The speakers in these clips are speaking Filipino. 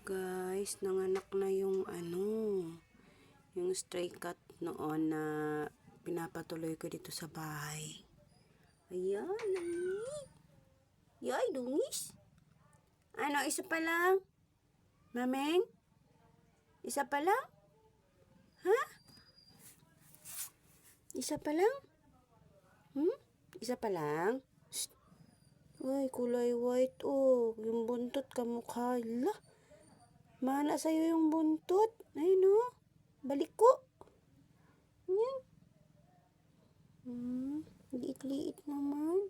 Guys, nanganak na yung yung stray cat noon na pinapatuloy ko dito sa bahay. Ayan, yay, dungis. Ano, isa pa lang? Mameng? Isa pa lang? Ha? Isa pa lang? Isa pa lang? Shh. Uy, kulay white, oh. Yung buntot kamukha. Hala. Mana sa'yo yung buntot. Ayun, oh. Balik ko. Yan. Liit-liit naman.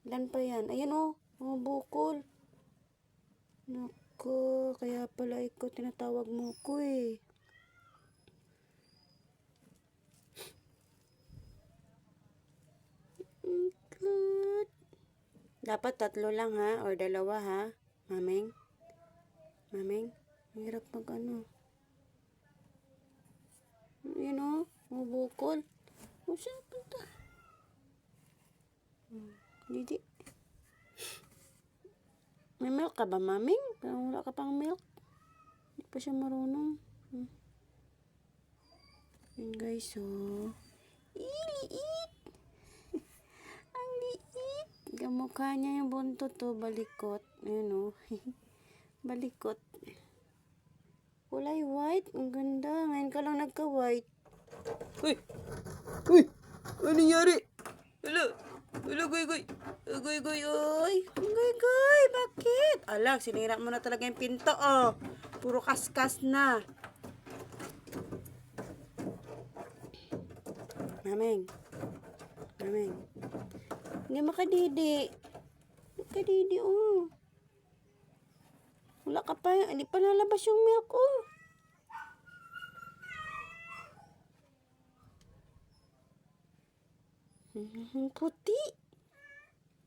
Ilan pa yan? Ayan, oh. Mga bukol. Naku, kaya pala ikaw tinatawag mo ko, eh. Good. Dapat 3 lang, ha? Or 2, ha? Mameng? Mameng? Hirap mag Ayan, oh. Mga bukol. O, saan punta? Didi. May milk ka ba, Maming? Parang wala ka pang milk. Hindi pa siya marunong. Ayan, guys, oh. Liit. Ang liit. Kamukha niya yung buntot, oh. Balikot. Ayan, oh. Balikot. Kulay white. Ang ganda. Ngayon ka lang nagka-white. Uy! Uy! Ano nangyari? Hala! Hala, goy! Goy! Oy! Goy! Bakit? Alag, sinira mo na talaga yung pinto, oh. Puro kaskas na. Mameng. Hindi makadidi. Makadidi, oh. Wala ka pa. Hindi pa nalabas yung milk, oh. Puti.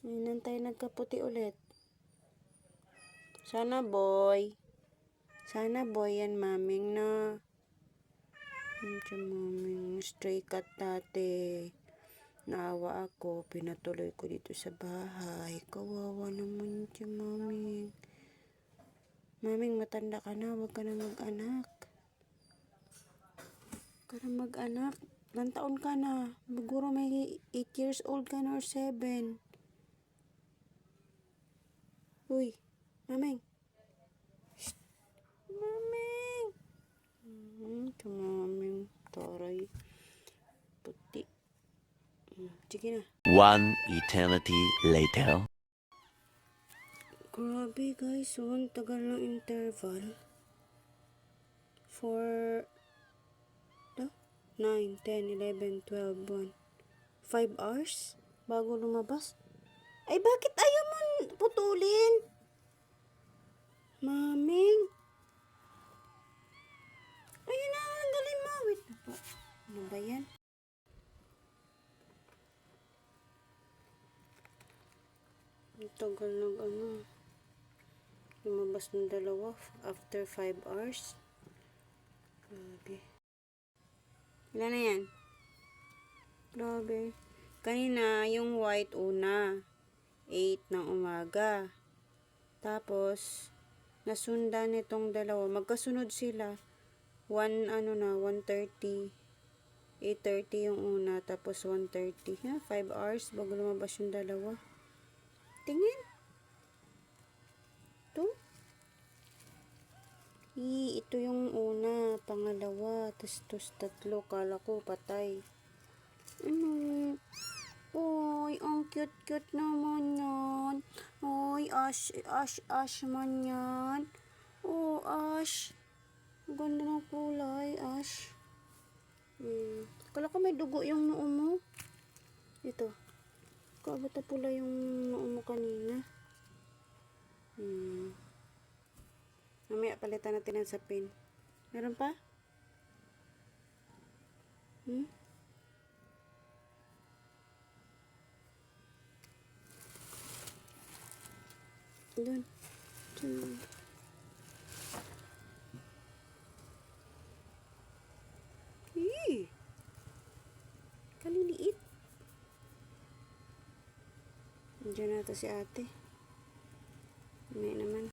Ngayon tayo nagkaputi ulit. Sana boy yan, Maming, na. Maming, stray cat dati. Naawa ako, pinatuloy ko dito sa bahay. Kawawa naman siya, Maming. Maming, matanda ka na, huwag ka na mag-anak. Ilang taon ka na? Siguro may 8 years old ka na or 7. Uy, Maming. Shh. Maming. Maming. Taray. Puti. Sige na. One eternity later. Grabe, guys. So, ang tagal ng interval. For 9, 10, 11, 12, 1. 5 hours bago lumabas. Ay, bakit ayaw mo putulin? Maming. Ayun na, galing mo. Wait na po. Ano ba yan? Ang tagal ng lumabas ng 2 after 5 hours. Grabe. Ilan na yan? Grabe. Kanina, yung white una. 8 ng umaga. Tapos, nasundan nitong 2. Magkasunod sila. 1:30. 8:30 yung una. Tapos 1:30. 5 hours bago lumabas yung 2. Tingin. Ito yung una, pangalawa, tas 3, kala ko patay. Oy, ang cute naman yan. Oy, Ash man yan. Oh, Ash. Ganda ng kulay, Ash. Kala ko may dugo yung noo mo. Ito. Kabata pula yung noo mo kanina. Mamaya palitan natin ang sapin. Meron pa? Doon. Kaliliit. Diyan na to si ate. May naman.